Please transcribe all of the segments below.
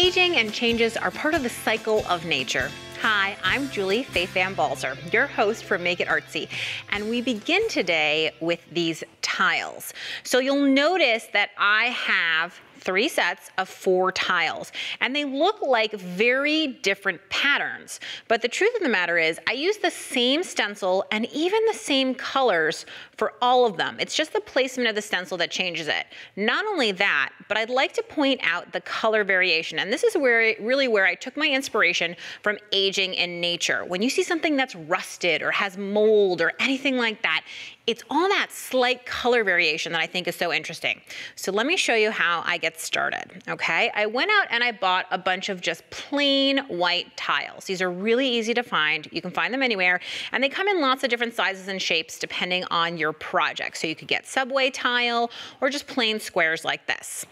Aging and changes are part of the cycle of nature. Hi, I'm Julie Fei Fan Balzer, your host for Make It Artsy, and we begin today with these tiles. So you'll notice that I have 3 sets of 4 tiles, and they look like very different patterns. But the truth of the matter is I use the same stencil and even the same colors for all of them. It's just the placement of the stencil that changes it. Not only that, but I'd like to point out the color variation. And this is really where I took my inspiration from aging in nature. When you see something that's rusted or has mold or anything like that, it's all that slight color variation that I think is so interesting. So let me show you how I get started, okay? I went out and I bought a bunch of just plain white tiles. These are really easy to find. You can find them anywhere, and they come in lots of different sizes and shapes depending on your project. So you could get subway tile or just plain squares like this.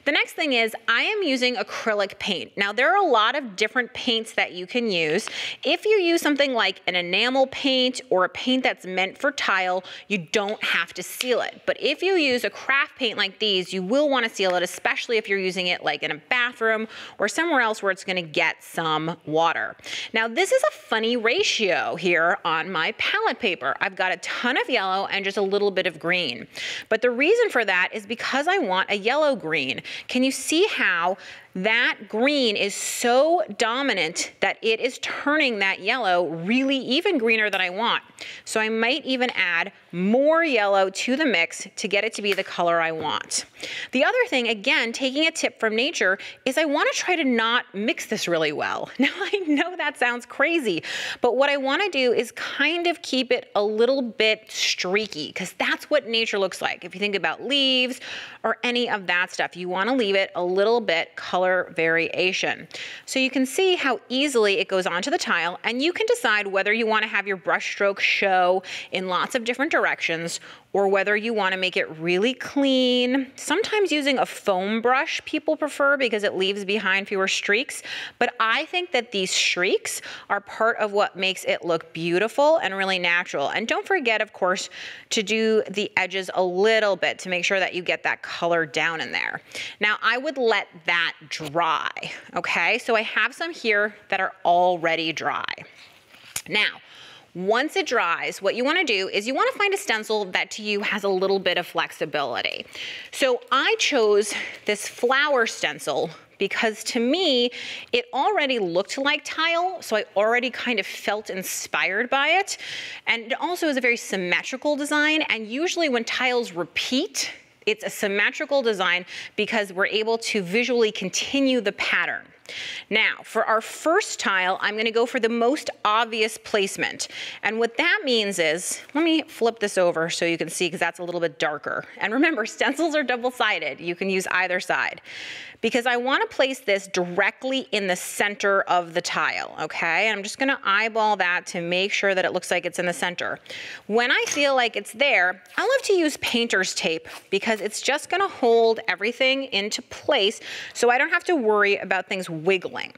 The next thing is I am using acrylic paint. Now there are a lot of different paints that you can use. If you use something like an enamel paint or a paint that's meant for tile, you don't have to seal it. But if you use a craft paint like these, you will want to seal it, especially if you're using it like in a bathroom or somewhere else where it's going to get some water. Now this is a funny ratio here on my palette paper. I've got a ton of yellow and just a little bit of green. But the reason for that is because I want a yellow green. Can you see how that green is so dominant that it is turning that yellow really even greener than I want? So I might even add more yellow to the mix to get it to be the color I want. The other thing, again, taking a tip from nature, is I want to try to not mix this really well. Now I know that sounds crazy, but what I want to do is kind of keep it a little bit streaky, because that's what nature looks like. If you think about leaves or any of that stuff, you want to leave it a little bit color variation. So you can see how easily it goes onto the tile, and you can decide whether you want to have your brush stroke show in lots of different directions or whether you want to make it really clean. Sometimes using a foam brush people prefer because it leaves behind fewer streaks, but I think that these streaks are part of what makes it look beautiful and really natural. And don't forget, of course, to do the edges a little bit to make sure that you get that color down in there. Now I would let that dry, okay? So I have some here that are already dry. Now, once it dries, what you want to do is you want to find a stencil that to you has a little bit of flexibility. So I chose this flower stencil because to me, it already looked like tile, so I already kind of felt inspired by it. And it also is a very symmetrical design, and usually when tiles repeat, it's a symmetrical design because we're able to visually continue the pattern. Now, for our first tile, I'm going to go for the most obvious placement. And what that means is, let me flip this over so you can see, because that's a little bit darker. And remember, stencils are double-sided. You can use either side. Because I want to place this directly in the center of the tile, okay? And I'm just going to eyeball that to make sure that it looks like it's in the center. When I feel like it's there, I love to use painter's tape because it's just going to hold everything into place so I don't have to worry about things wiggling.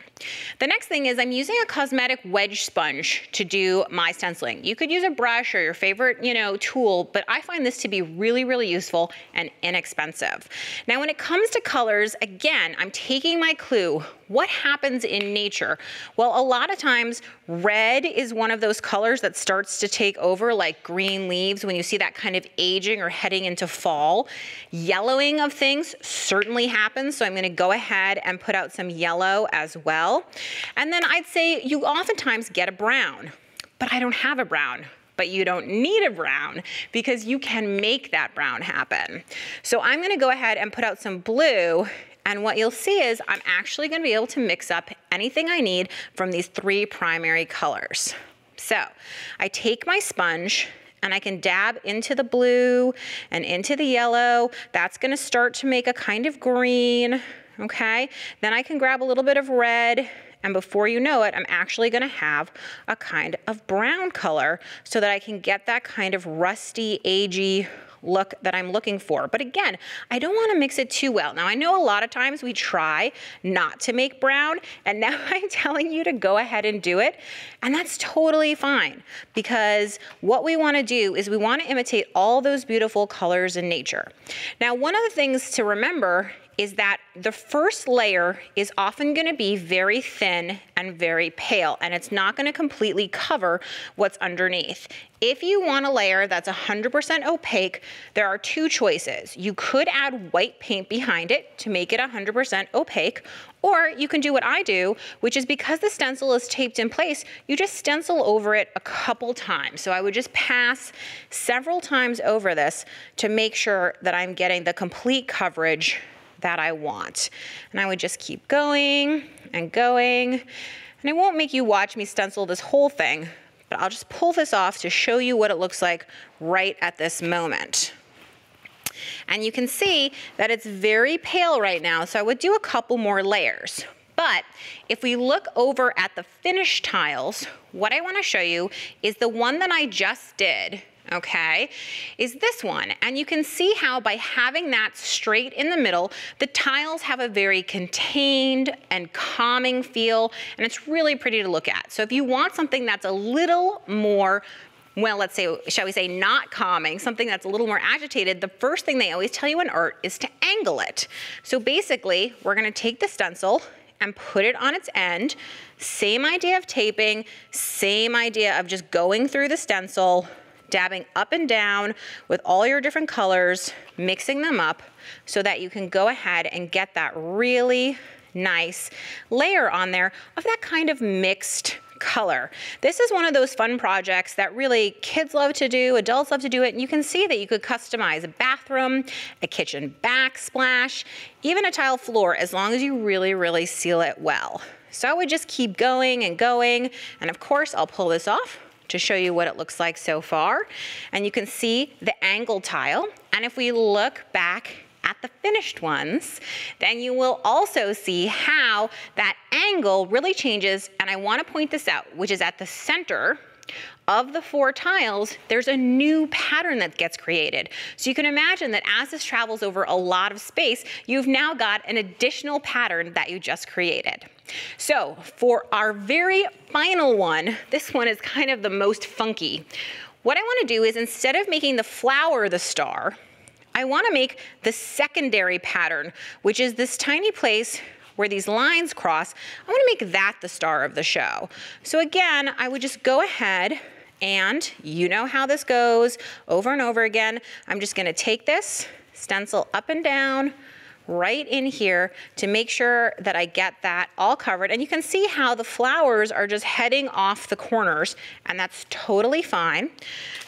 The next thing is I'm using a cosmetic wedge sponge to do my stenciling. You could use a brush or your favorite, tool, but I find this to be really, really useful and inexpensive. Now, when it comes to colors, again, I'm taking my clue. What happens in nature? Well, a lot of times red is one of those colors that starts to take over, like green leaves when you see that kind of aging or heading into fall. Yellowing of things certainly happens, so I'm going to go ahead and put out some yellow as well. And then I'd say you oftentimes get a brown, but I don't have a brown. But you don't need a brown because you can make that brown happen. So I'm going to go ahead and put out some blue. And what you'll see is I'm actually going to be able to mix up anything I need from these 3 primary colors. So I take my sponge and I can dab into the blue and into the yellow. That's going to start to make a kind of green, okay? Then I can grab a little bit of red, and before you know it, I'm actually going to have a kind of brown color so that I can get that kind of rusty, agey look that I'm looking for. But again, I don't want to mix it too well. Now, I know a lot of times we try not to make brown, and now I'm telling you to go ahead and do it. And that's totally fine, because what we want to do is we want to imitate all those beautiful colors in nature. Now, one of the things to remember is that the first layer is often gonna be very thin and very pale, and it's not gonna completely cover what's underneath. If you want a layer that's 100% opaque, there are two choices. You could add white paint behind it to make it 100% opaque, or you can do what I do, which is because the stencil is taped in place, you just stencil over it a couple times. So I would just pass several times over this to make sure that I'm getting the complete coverage that I want. And I would just keep going and going. And I won't make you watch me stencil this whole thing, but I'll just pull this off to show you what it looks like right at this moment. And you can see that it's very pale right now, so I would do a couple more layers. But if we look over at the finished tiles, what I want to show you is the one that I just did, okay, is this one. And you can see how by having that straight in the middle, the tiles have a very contained and calming feel, and it's really pretty to look at. So if you want something that's a little more, well, let's say, shall we say, not calming, something that's a little more agitated, the first thing they always tell you in art is to angle it. So basically, we're gonna take the stencil and put it on its end. Same idea of taping, same idea of just going through the stencil, dabbing up and down with all your different colors, mixing them up so that you can go ahead and get that really nice layer on there of that kind of mixed color. This is one of those fun projects that really kids love to do, adults love to do it, and you can see that you could customize a bathroom, a kitchen backsplash, even a tile floor, as long as you really, really seal it well. So I would just keep going and going, and of course I'll pull this off to show you what it looks like so far. And you can see the angle tile, and if we look back at the finished ones, then you will also see how that angle really changes. And I want to point this out, which is at the center of the 4 tiles, there's a new pattern that gets created. So you can imagine that as this travels over a lot of space, you've now got an additional pattern that you just created. So for our very final one, this one is kind of the most funky. What I want to do is, instead of making the flower the star, I want to make the secondary pattern, which is this tiny place where these lines cross. I want to make that the star of the show. So again, I would just go ahead, and you know how this goes over and over again. I'm just going to take this, stencil up and down right in here to make sure that I get that all covered. And you can see how the flowers are just heading off the corners, and that's totally fine.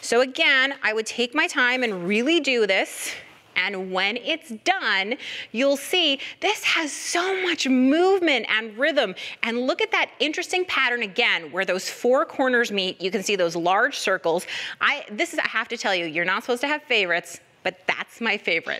So again, I would take my time and really do this. And when it's done, you'll see this has so much movement and rhythm. And look at that interesting pattern again, where those 4 corners meet. You can see those large circles. I have to tell you, you're not supposed to have favorites, but that's my favorite.